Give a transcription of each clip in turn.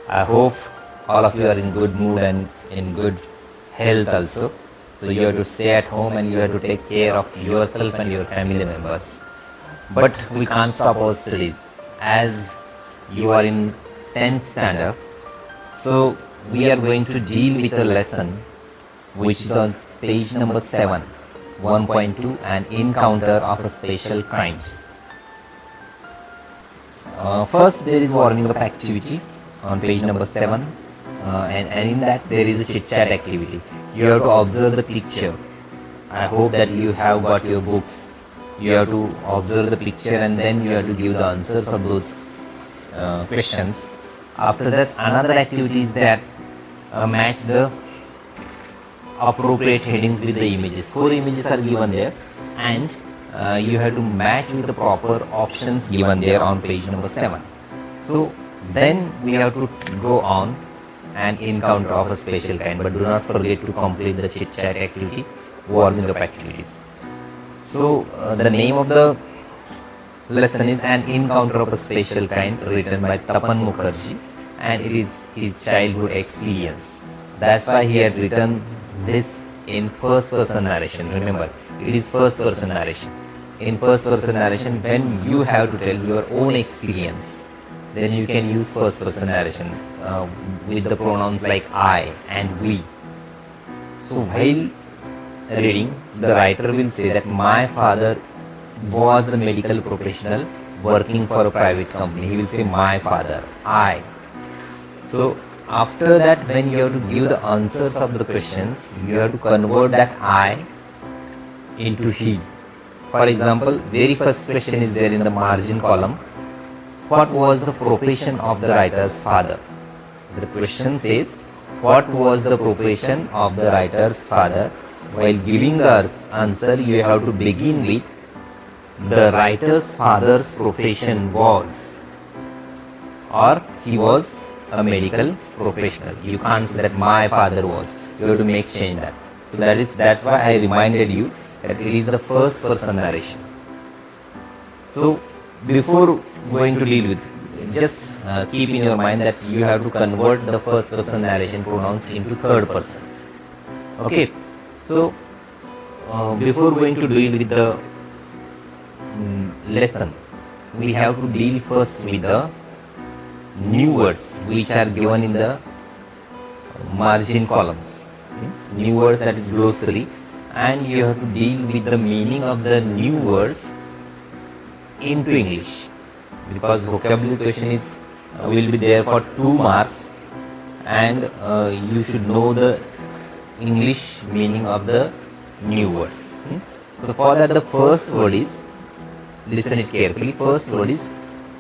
I hope all of you are in good mood and in good health also. So you have to stay at home and you have to take care of yourself and your family members. But we can't stop our studies as you are in 10th standard. So we are going to deal with a lesson which is on page number 7, 1.2, an encounter of a special kind. First there is warming up activity on page number 7, and in that there is a chit chat activity. You have to observe the picture. I hope that you have got your books. You have to observe the picture and then you have to give the answers of those questions. After that, another activity is that match the appropriate headings with the images. 4 images are given there and you have to match with the proper options given there on page number 7. So then we have to go on an encounter of a special kind, but do not forget to complete the chit chat activity, warming up activities. So the name of the lesson is an encounter of a special kind, written by Tapan Mukherjee, and it is his childhood experience. That's why he had written this in first person narration. Remember, it is first person narration. In first person narration, when you have to tell your own experience, then you can use first person narration with the pronouns like I and we. So while reading, the writer will say that my father was a medical professional working for a private company. He will say my father, I. So after that, when you have to give the answers of the questions, you have to convert that I into he. For example, very first question is there in the margin column. What was the profession of the writer's father? The question says, what was the profession of the writer's father? While giving the answer, you have to begin with the writer's father's profession was, or he was a medical professional. You can't say that my father was. You have to make change that. So that's why I reminded you that it is the first person narration. So before going to deal with, just keep in your mind that you have to convert the first person narration pronouns into third person. Okay. So before going to deal with the lesson, we have to deal first with the new words which are given in the margin columns. New words, that is glossary, and you have to deal with the meaning of the new words into English, because vocabulary question is will be there for 2 marks, and you should know the English meaning of the new words. So for that, the first word is, listen it carefully, first word is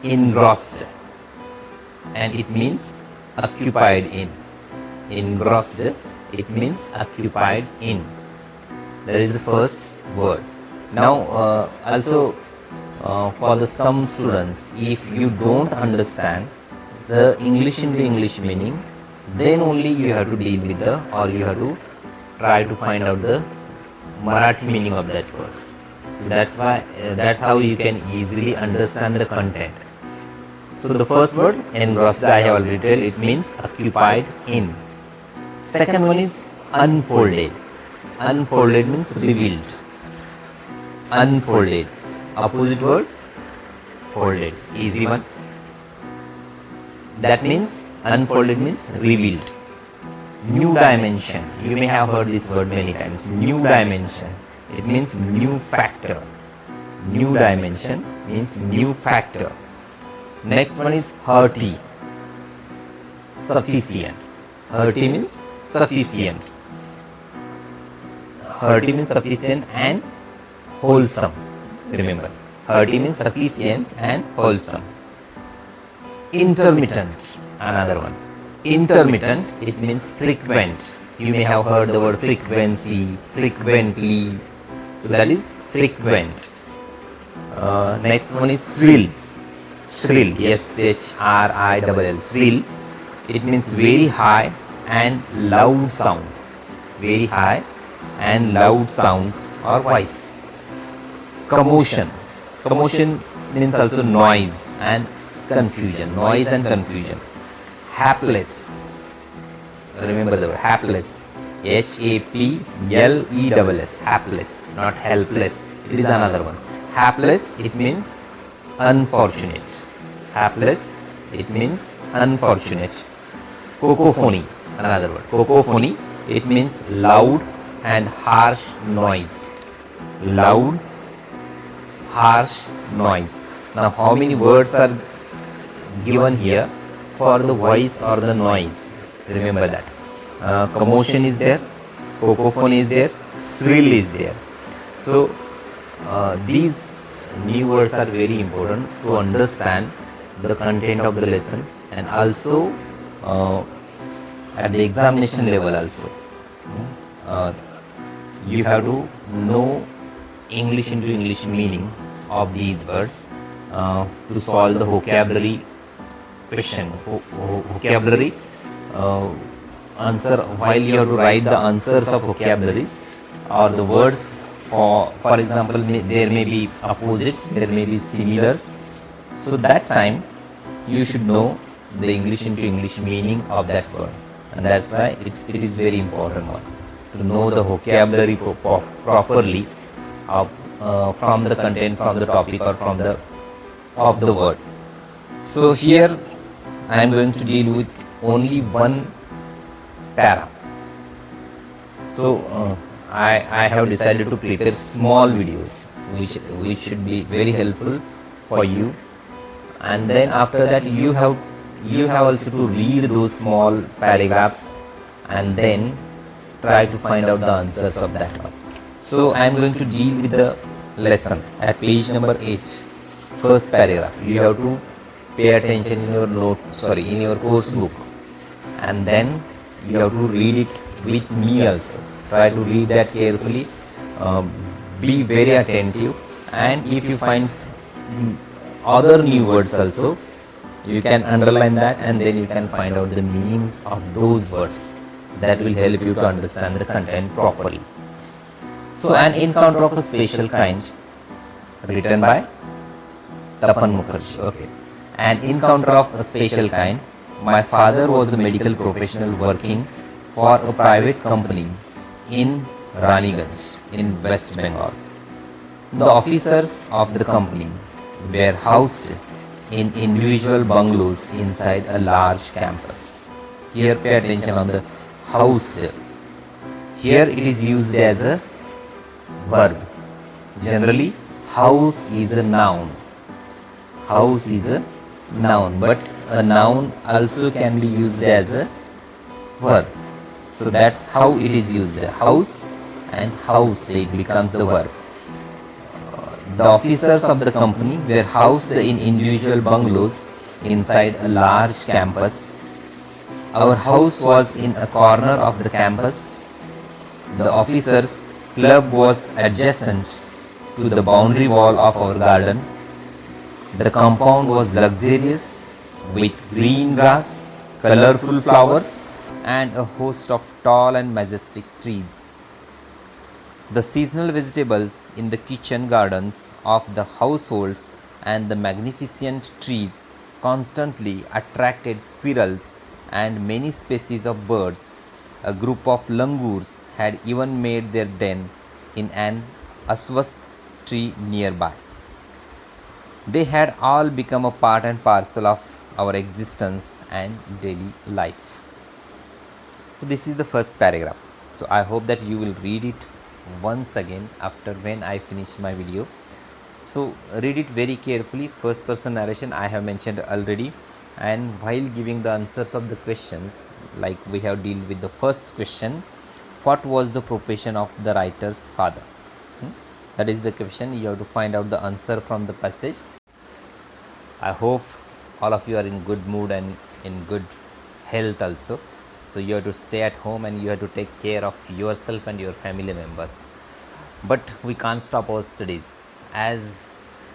engrossed, and it means occupied in. Engrossed, it means occupied in. That is the first word. Now also for the some students, if you don't understand the English into English meaning, then only you have to deal with the, or you have to try to find out the Marathi meaning of that verse. So that's how you can easily understand the content. So the first word, engrossed, I have already told, it means occupied in. Second one is unfolded. Unfolded means revealed. Unfolded. Opposite word, folded. Easy one. That means unfolded means revealed. New dimension. You may have heard this word many times. New dimension. It means new factor. New dimension means new factor. Next one is hearty. Sufficient. Hearty means sufficient. Hearty means sufficient and wholesome. Remember, hearty means sufficient and wholesome. Intermittent, another one. Intermittent, it means frequent. You may have heard the word frequency, frequently. So that is frequent. Next one is shrill. Shrill, S-H-R-I-L-L, shrill. It means very high and loud sound. Very high and loud sound or voice. Commotion. Commotion means also noise and confusion. Noise and confusion. hapless. Remember the word hapless. HAPLESS. Hapless, not helpless. It is another one. Hapless, it means unfortunate. Hapless, it means unfortunate. Cacophony, another word. Cacophony, it means loud and harsh noise. Loud, harsh noise. Now, how many words are given here for the voice or the noise? Remember that. Commotion is there, cacophony is there, shrill is there. So these new words are very important to understand the content of the lesson, and also at the examination level also you have to know English into English meaning of these words to solve the vocabulary question, vocabulary answer, while you have to write the answers of vocabularies or the words. For example, there may be opposites, there may be similars. So that time you should know the English into English meaning of that word, and that's why it is very important one to know the vocabulary properly from the content, from the topic, or from the of the word. So here I am going to deal with only one para. So I have decided to prepare small videos which should be very helpful for you, and then after that you have also to read those small paragraphs and then try to find out the answers of that one. So I am going to deal with the lesson at page number 8, first paragraph. You have to pay attention in your in your course book, and then you have to read it with me also. Try to read that carefully, be very attentive, and if you find other new words also, you can underline that, and then you can find out the meanings of those words. That will help you to understand the content properly. So, an encounter of a special kind, written by Tapan Mukherjee. Okay. An encounter of a special kind. My father was a medical professional working for a private company in Raniganj in West Bengal. The officers of the company were housed in individual bungalows inside a large campus. Here pay attention on the housed. Here it is used as a verb. Generally, house is a noun. House is a noun, but a noun also can be used as a verb. So that's how it is used. House and housed, it becomes the verb. The officers of the company were housed in individual bungalows inside a large campus. Our house was in a corner of the campus. The officers' club was adjacent to the boundary wall of our garden. The compound was luxurious with green grass, colorful flowers, and a host of tall and majestic trees. The seasonal vegetables in the kitchen gardens of the households and the magnificent trees constantly attracted squirrels and many species of birds. A group of langurs had even made their den in an aswasth tree nearby. They had all become a part and parcel of our existence and daily life. So this is the first paragraph. So I hope that you will read it once again after when I finish my video. So read it very carefully. First person narration I have mentioned already, and while giving the answers of the questions, like we have dealt with the first question, what was the profession of the writer's father? That is the question. You have to find out the answer from the passage. I hope all of you are in good mood and in good health also. So you have to stay at home and you have to take care of yourself and your family members. But we can't stop our studies as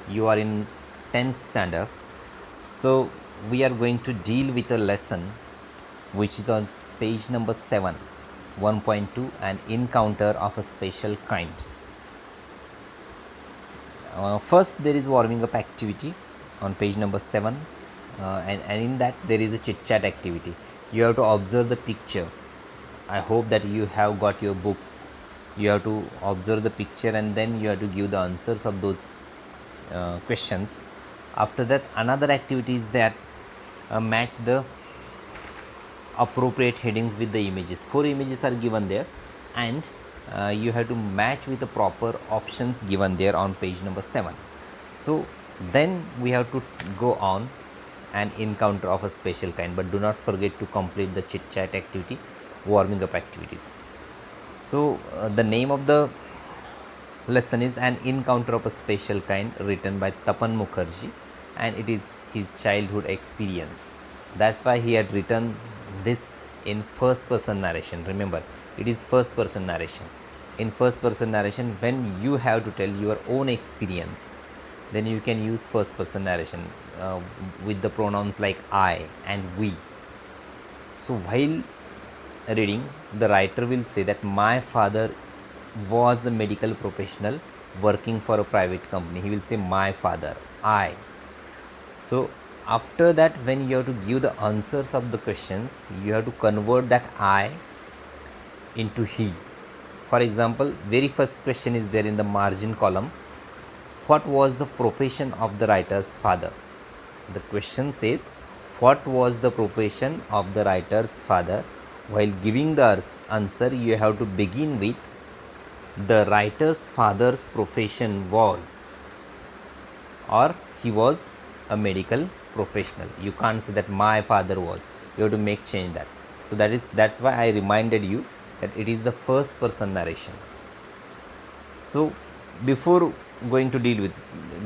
you are in 10th standard. So we are going to deal with a lesson which is on page number 7, 1.2, an encounter of a special kind. First there is warming up activity on page number 7. and in that there is a chit chat activity. You have to observe the picture. I hope that you have got your books. You have to observe the picture and then you have to give the answers of those questions. After that, another activity is that match the appropriate headings with the images. 4 images are given there, and you have to match with the proper options given there on page number 7. So then we have to go on an encounter of a special kind, but do not forget to complete the chit chat activity, warming up activities. So the name of the lesson is An Encounter of a Special Kind, written by Tapan Mukherjee, and it is his childhood experience. That's why he had written this in first person narration. Remember, it is first person narration. In first person narration, when you have to tell your own experience, then you can use first person narration with the pronouns like I and we. So while reading, the writer will say that my father was a medical professional working for a private company. He will say my father, I. So after that, when you have to give the answers of the questions, you have to convert that I into he. For example, very first question is there in the margin column. What was the profession of the writer's father? The question says, what was the profession of the writer's father? While giving the answer, you have to begin with the writer's father's profession was, or he was a medical professional. You can't say that my father was. You have to make change that. So that's why I reminded you that it is the first person narration. So before going to deal with,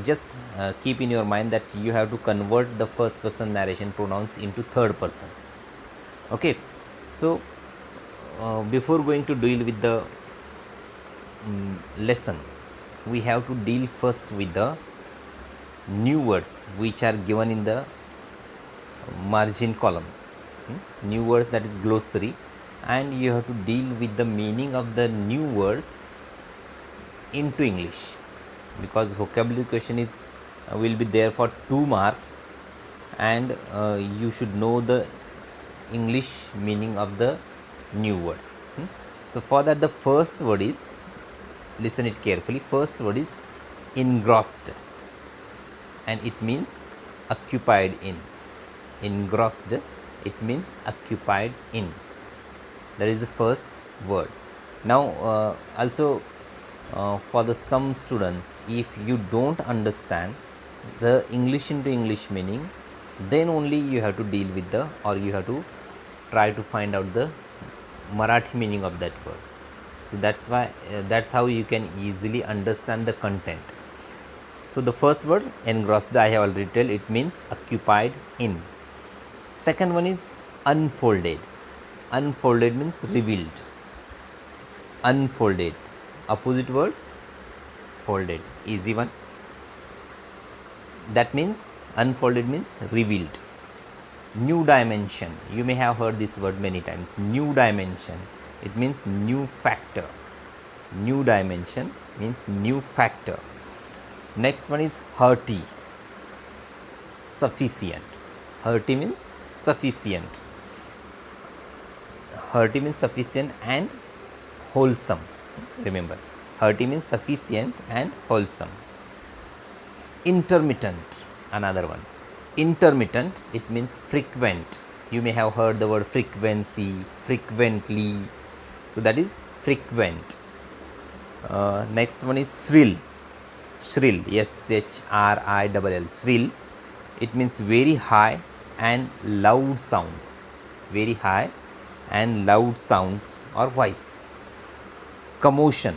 just keep in your mind that you have to convert the first person narration pronouns into third person. Okay, so before going to deal with the lesson, we have to deal first with the new words which are given in the margin columns. New words, that is glossary, and you have to deal with the meaning of the new words into English, because vocabulary question is will be there for 2 marks, and you should know the English meaning of the new words. So for that, the first word is, listen it carefully, first word is engrossed, and it means occupied in. Engrossed, it means occupied in. That is the first word. Now also for the some students, if you don't understand the English into English meaning, then only you have to deal with the, or you have to try to find out the Marathi meaning of that verse. So that's why that's how you can easily understand the content. So the first word engrossed, I have already told, it means occupied in. Second one is unfolded. Unfolded means revealed. Unfolded, opposite word folded, easy one. That means unfolded means revealed. New dimension, you may have heard this word many times. New dimension, it means new factor. New dimension means new factor. Next one is hearty, sufficient. Hearty means sufficient. Hearty means sufficient and wholesome. Remember, hearty means sufficient and wholesome. Intermittent, another one. Intermittent, it means frequent. You may have heard the word frequency, frequently. So that is frequent. Next one is shrill. Shrill, S-H-R-I-L-L, shrill. It means very high and loud sound. Very high and loud sound or voice. Commotion.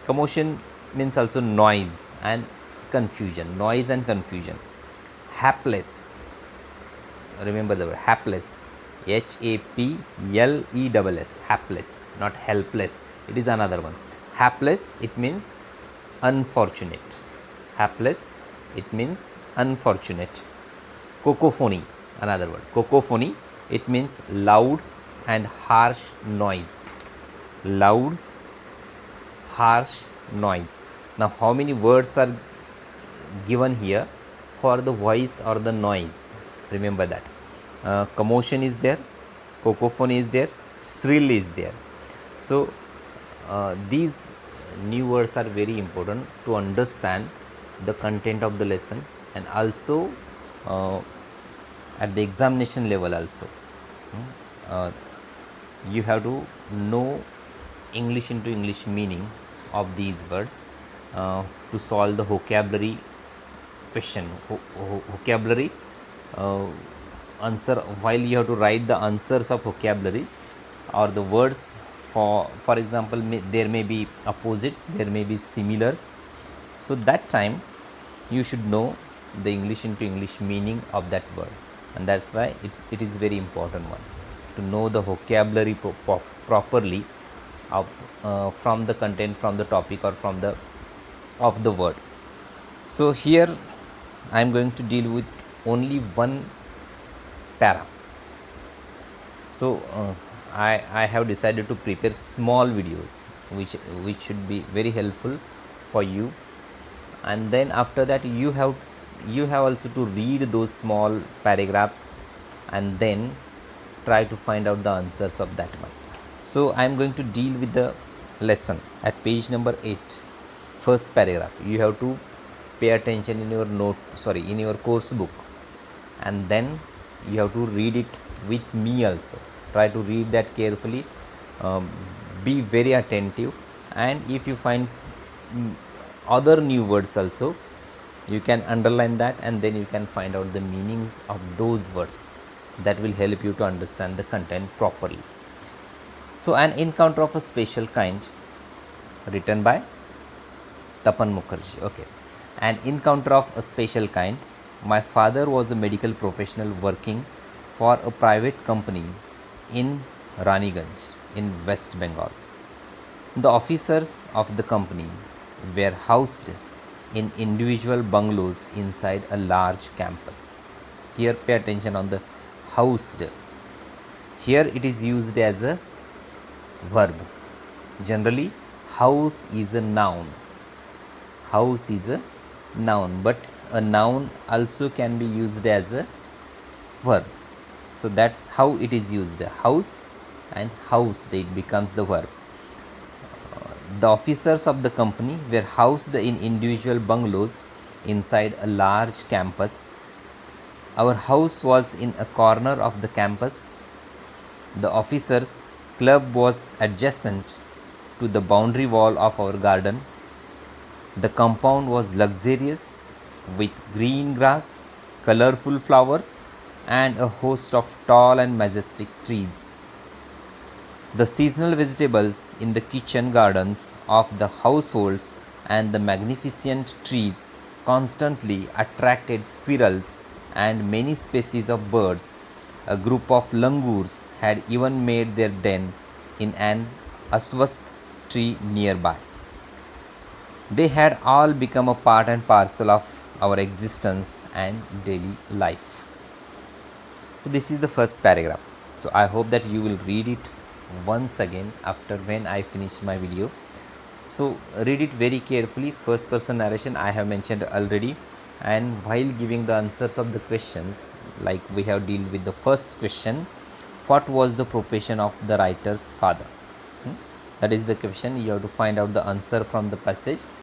Commotion means also noise and confusion. Noise and confusion. Hapless. Remember the word hapless. H-A-P-L-E-S-S. Hapless, not helpless. It is another one. Hapless, it means unfortunate. Hapless, it means unfortunate. Cacophony, another word. Cacophony, it means loud and harsh noise. Loud, harsh noise. Now how many words are given here for the voice or the noise? Remember that. Commotion is there, cacophony is there, shrill is there. So these new words are very important to understand the content of the lesson, and also at the examination level also. Uh, you have to know English into English meaning of these words to solve the vocabulary question, vocabulary answer. While you have to write the answers of vocabularies or the words, for example, there may be opposites, there may be similars. So that time you should know the English into English meaning of that word, and that's why it is very important one to know the vocabulary properly of, from the content, from the topic, or from the of the word. So here I am going to deal with only one para. So I have decided to prepare small videos which should be very helpful for you, and then after that you have also to read those small paragraphs and then try to find out the answers of that one. So I am going to deal with the lesson at page number 8, first paragraph. You have to pay attention in your in your course book, and then you have to read it with me also. Try to read that carefully, be very attentive, and if you find other new words also, you can underline that, and then you can find out the meanings of those words. That will help you to understand the content properly. So an encounter of a special kind, written by Tapan Mukherjee. Okay. An encounter of a special kind. My father was a medical professional working for a private company in Raniganj in West Bengal. The officers of the company were housed in individual bungalows inside a large campus. Here pay attention on the housed. Here it is used as a verb. Generally house is a noun. House is a noun, but a noun also can be used as a verb. So that's how it is used. House and housed, it becomes the verb. The officers of the company were housed in individual bungalows inside a large campus. Our house was in a corner of the campus. The officers' club was adjacent to the boundary wall of our garden. The compound was luxurious with green grass, colorful flowers, and a host of tall and majestic trees. The seasonal vegetables in the kitchen gardens of the households and the magnificent trees constantly attracted squirrels and many species of birds. A group of langurs had even made their den in an aswasth tree nearby. They had all become a part and parcel of our existence and daily life. So this is the first paragraph. So I hope that you will read it once again after when I finish my video. So read it very carefully. First person narration I have mentioned already, and while giving the answers of the questions, like we have dealt with the first question, what was the profession of the writer's father? That is the question. You have to find out the answer from the passage